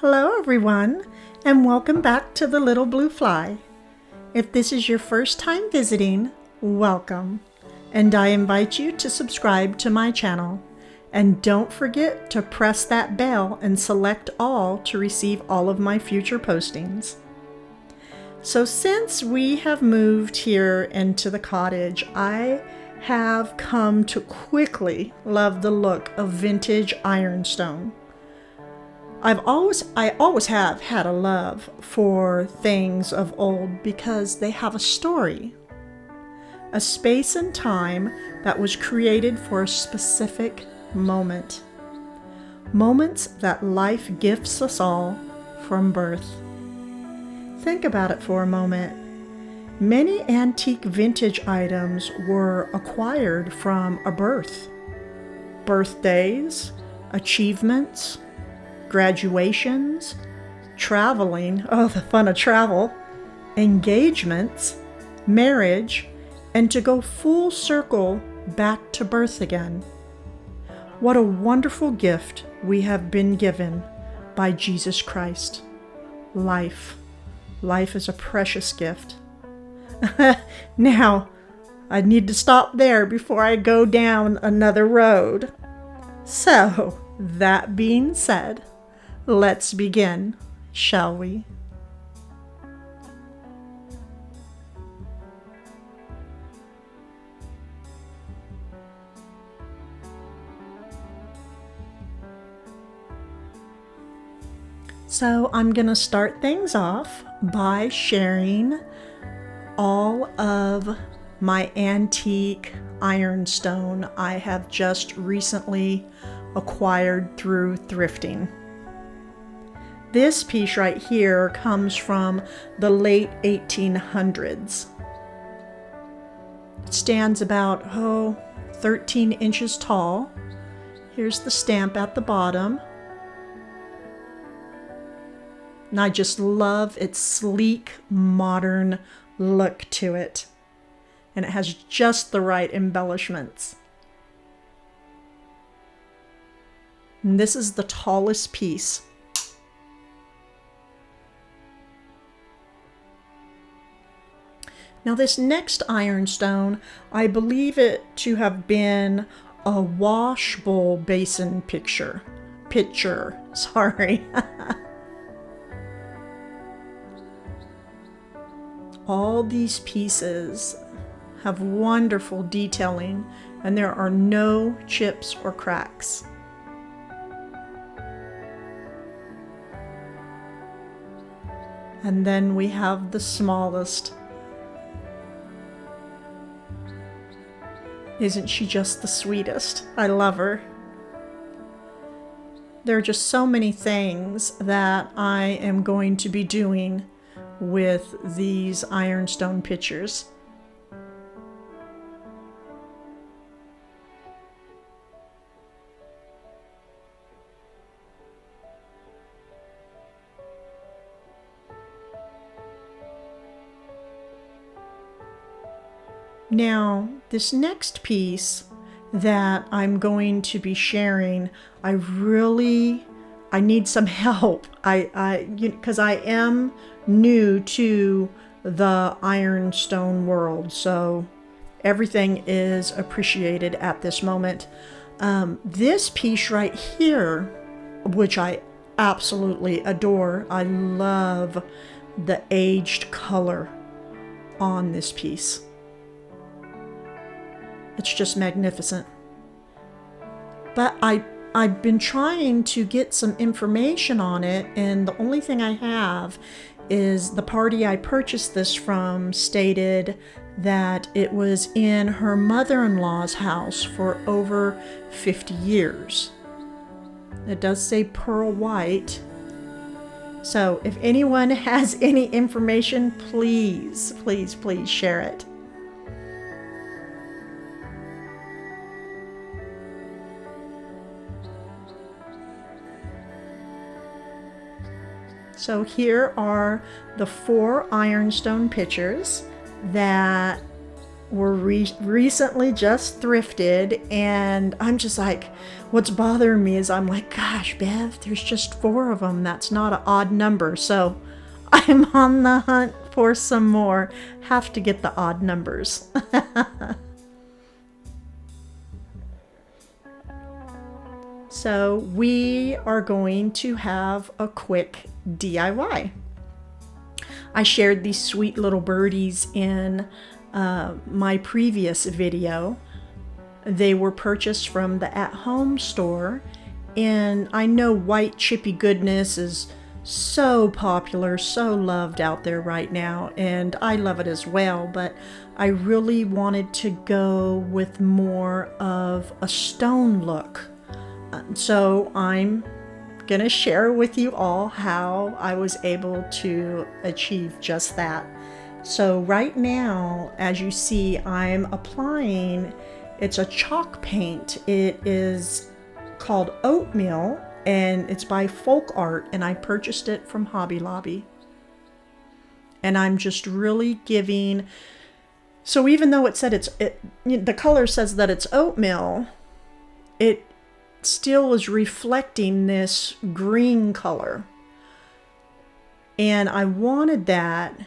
Hello everyone, and welcome back to the Little Blue Fly. If this is your first time visiting, welcome, and I invite you to subscribe to my channel. And don't forget to press that bell and select all to receive all of my future postings. So since we have moved here into the cottage, I have come to quickly love the look of vintage ironstone. I always have had a love for things of old because they have a story, a space and time that was created for a specific moment. Moments that life gifts us all from birth. Think about it for a moment. Many antique vintage items were acquired from a birth. Birthdays, achievements, graduations, traveling, oh, the fun of travel, engagements, marriage, and to go full circle back to birth again. What a wonderful gift we have been given by Jesus Christ. Life. Life is a precious gift. Now, I need to stop there before I go down another road. So, that being said, let's begin, shall we? So I'm going to start things off by sharing all of my antique ironstone I have just recently acquired through thrifting. This piece right here comes from the late 1800s. It stands about 13 inches tall. Here's the stamp at the bottom. And I just love its sleek, modern look to it. And it has just the right embellishments. And this is the tallest piece. Now this next ironstone, I believe it to have been a wash bowl basin pitcher, sorry. All these pieces have wonderful detailing, and there are no chips or cracks. And then we have the smallest. Isn't she just the sweetest? I love her. There are just so many things that I am going to be doing with these ironstone pitchers. Now, this next piece that I'm going to be sharing, I need some help. Because I am new to the ironstone world, so everything is appreciated at this moment. This piece right here, which I absolutely adore, I love the aged color on this piece. It's just magnificent. But I've been trying to get some information on it, and the only thing I have is the party I purchased this from stated that it was in her mother-in-law's house for over 50 years. It does say pearl white. So if anyone has any information, please, please, please share it. So here are the 4 ironstone pitchers that were recently just thrifted, and I'm just like, what's bothering me is I'm like, gosh, Bev, there's just 4 of them. That's not an odd number. So I'm on the hunt for some more. Have to get the odd numbers. So we are going to have a quick DIY. I shared these sweet little birdies in my previous video. They were purchased from the at-home store, and I know white chippy goodness is so popular, so loved out there right now, and I love it as well, but I really wanted to go with more of a stone look. So I'm gonna share with you all how I was able to achieve just that. So right now, as you see, I'm applying, it's a chalk paint. It is called Oatmeal, and it's by Folk Art, and I purchased it from Hobby Lobby. And I'm just really giving, so even though it said the color says that it's oatmeal, it still is reflecting this green color, and I wanted that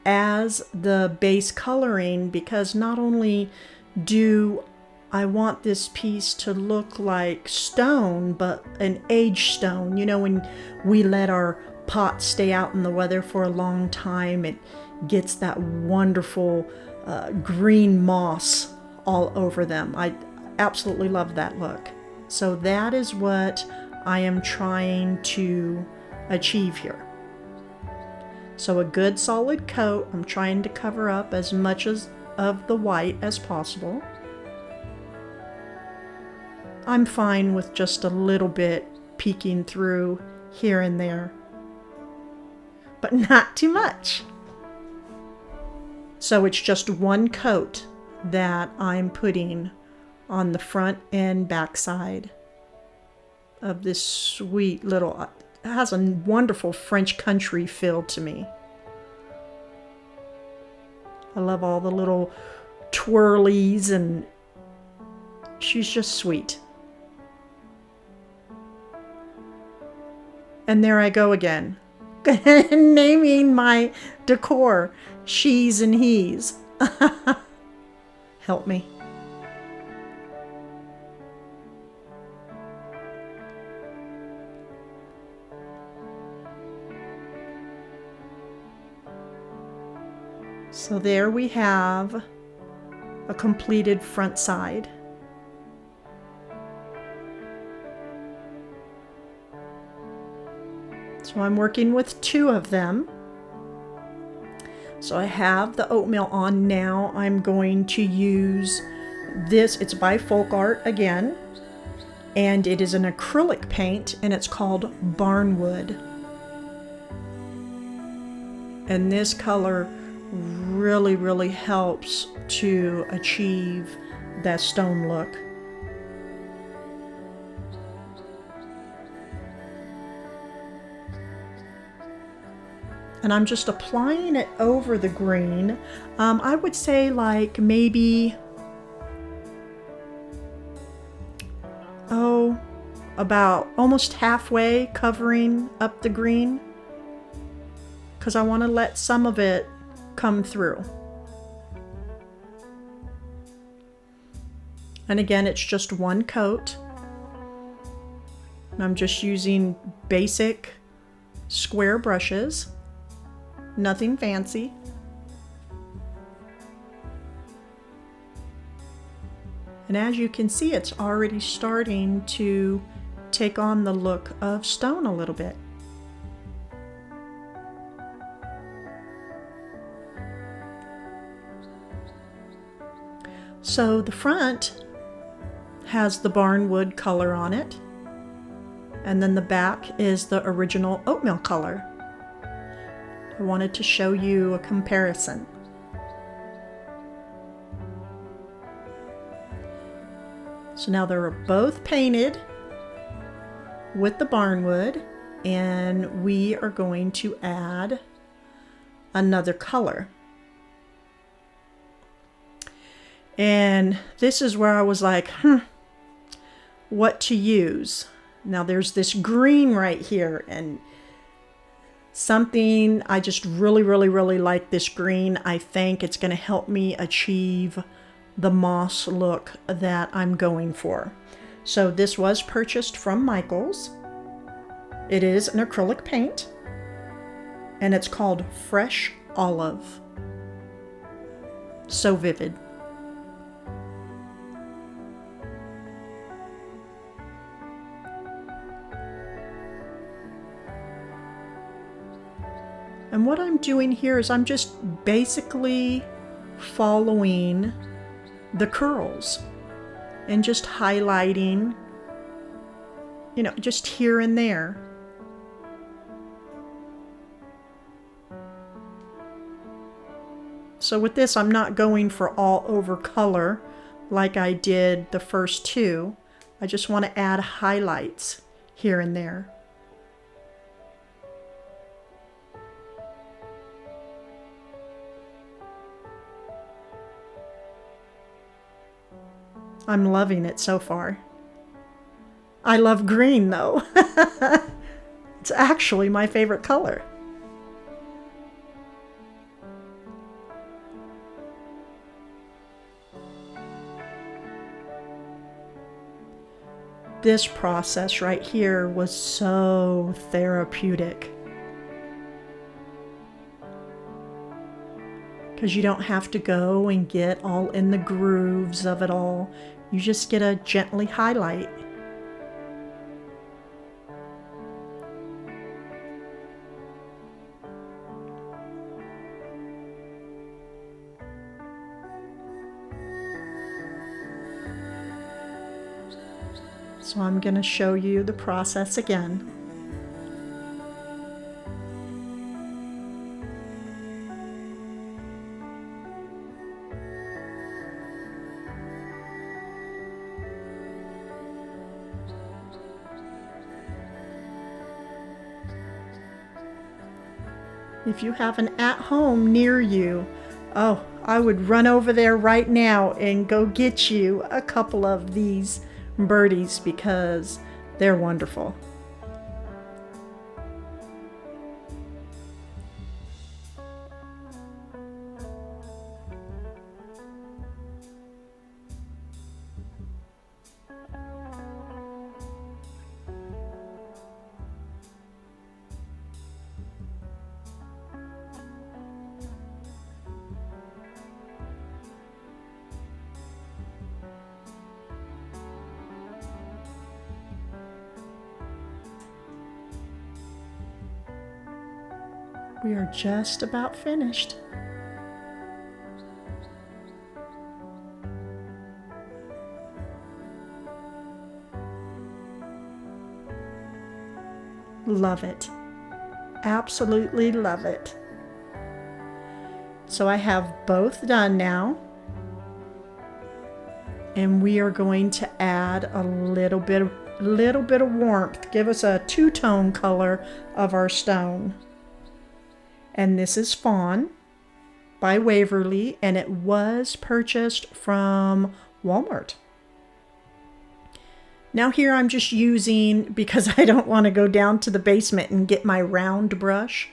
as the base coloring because not only do I want this piece to look like stone, but an aged stone. You know, when we let our pots stay out in the weather for a long time, it gets that wonderful green moss all over them. I absolutely love that look. So that is what I am trying to achieve here. So a good solid coat. I'm trying to cover up as much of the white as possible. I'm fine with just a little bit peeking through here and there, but not too much. So it's just one coat that I'm putting on the front and back side of this sweet little, it has a wonderful French country feel to me. I love all the little twirlies, and she's just sweet. And there I go again, naming my decor, she's and he's. Help me. So there we have a completed front side. So I'm working with 2 of them. So I have the oatmeal on now. I'm going to use this. It's by Folk Art again, and it is an acrylic paint, and it's called Barnwood. And this color really helps to achieve that stone look. And I'm just applying it over the green. I would say like maybe, about almost halfway covering up the green, because I want to let some of it come through. And again, it's just one coat. And I'm just using basic square brushes. Nothing fancy. And as you can see, it's already starting to take on the look of stone a little bit. So the front has the barnwood color on it, and then the back is the original oatmeal color. I wanted to show you a comparison. So now they're both painted with the barnwood, and we are going to add another color. And this is where I was like, what to use. Now there's this green right here, and something I just really, really, really like this green. I think it's going to help me achieve the moss look that I'm going for. So this was purchased from Michaels. It is an acrylic paint, and it's called Fresh Olive. So vivid. And what I'm doing here is I'm just basically following the curls and just highlighting, you know, just here and there. So with this, I'm not going for all over color like I did the first two. I just want to add highlights here and there. I'm loving it so far. I love green though. It's actually my favorite color. This process right here was so therapeutic. Because you don't have to go and get all in the grooves of it all. You just get to gently highlight. So I'm going to show you the process again. If you have an at-home near you, oh, I would run over there right now and go get you a couple of these birdies because they're wonderful. We are just about finished. Love it. Absolutely love it. So I have both done now. And we are going to add a little bit of warmth. Give us a two-tone color of our stone. And this is Fawn by Waverly, and it was purchased from Walmart. Now here I'm just using, because I don't want to go down to the basement and get my round brush,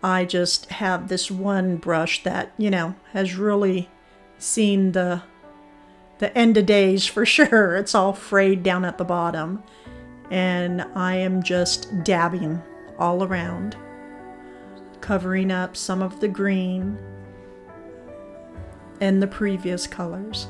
I just have this one brush that, you know, has really seen the end of days for sure. It's all frayed down at the bottom. And I am just dabbing all around, covering up some of the green and the previous colors.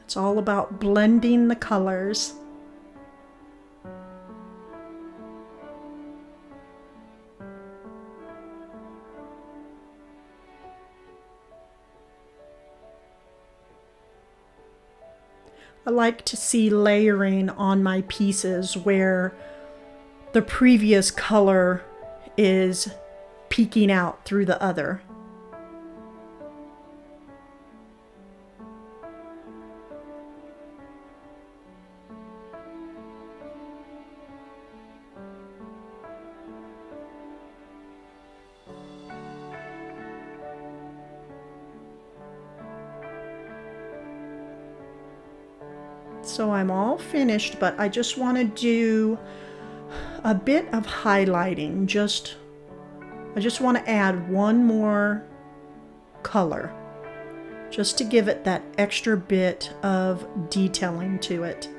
It's all about blending the colors. I like to see layering on my pieces where the previous color is peeking out through the other. So I'm all finished, but I just want to do a bit of highlighting. I just want to add one more color, just to give it that extra bit of detailing to it.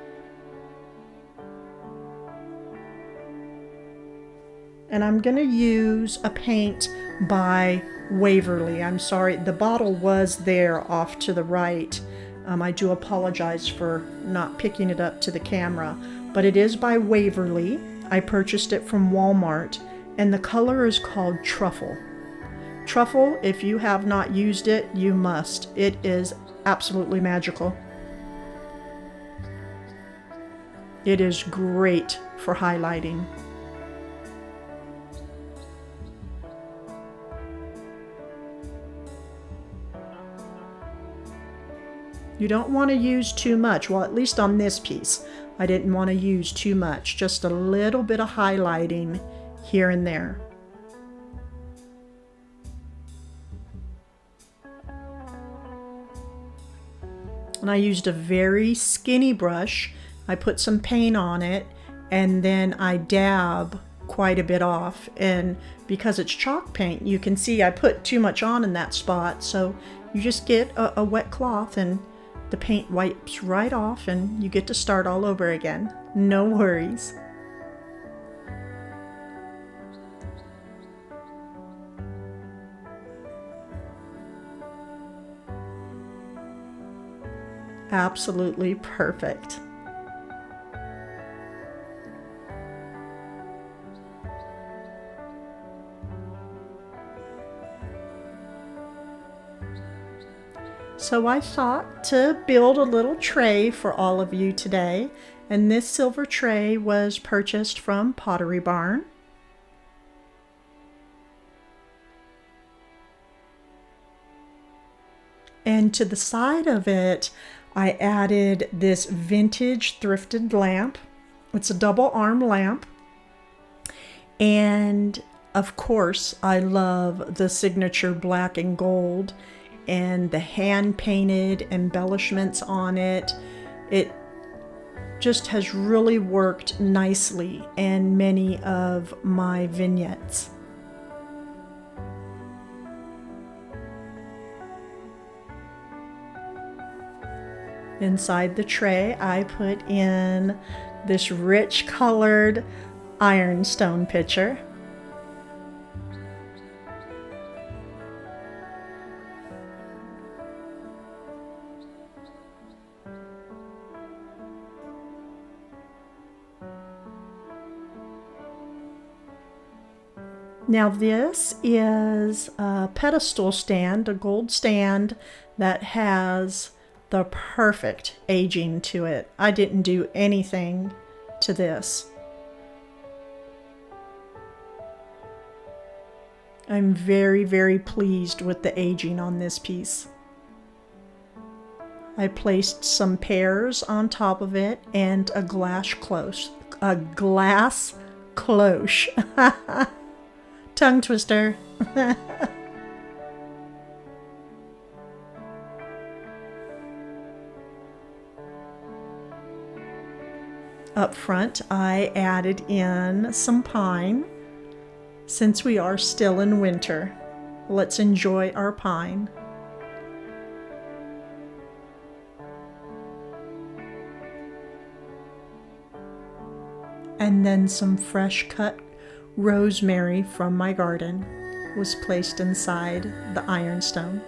And I'm going to use a paint by Waverly. I'm sorry, the bottle was there off to the right. I do apologize for not picking it up to the camera, but it is by Waverly. I purchased it from Walmart, and the color is called Truffle. Truffle, if you have not used it, you must. It is absolutely magical. It is great for highlighting. You don't want to use too much. Well, at least on this piece, I didn't want to use too much. Just a little bit of highlighting here and there. And I used a very skinny brush. I put some paint on it, and then I dab quite a bit off. And because it's chalk paint, you can see I put too much on in that spot. So you just get a wet cloth and the paint wipes right off, and you get to start all over again. No worries. Absolutely perfect. So I thought to build a little tray for all of you today, and this silver tray was purchased from Pottery Barn. And to the side of it, I added this vintage thrifted lamp. It's a double arm lamp. And of course, I love the signature black and gold and the hand painted embellishments on it. It just has really worked nicely in many of my vignettes. Inside the tray, I put in this rich colored ironstone pitcher. Now this is a pedestal stand, a gold stand that has the perfect aging to it. I didn't do anything to this. I'm very, very pleased with the aging on this piece. I placed some pears on top of it and a glass cloche. Tongue twister. Up front, I added in some pine. Since we are still in winter, let's enjoy our pine. And then some fresh cut rosemary from my garden was placed inside the ironstone.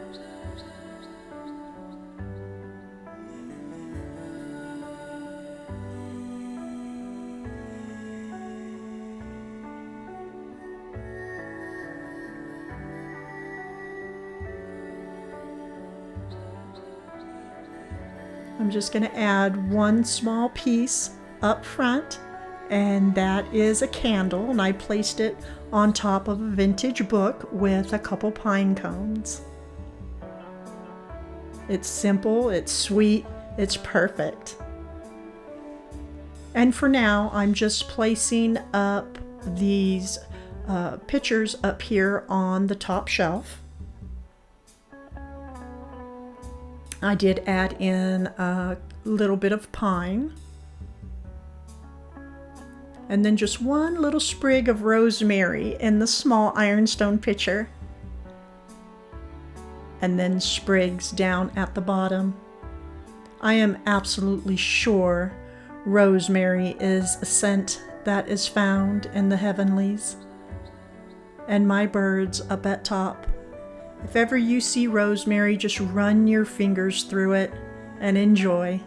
I'm just going to add one small piece up front, and that is a candle, and I placed it on top of a vintage book with a couple pine cones. It's simple, it's sweet, it's perfect. And for now, I'm just placing up these pictures up here on the top shelf. I did add in a little bit of pine. And then just one little sprig of rosemary in the small ironstone pitcher. And then sprigs down at the bottom. I am absolutely sure rosemary is a scent that is found in the heavenlies. And my birds up at top. If ever you see rosemary, just run your fingers through it and enjoy.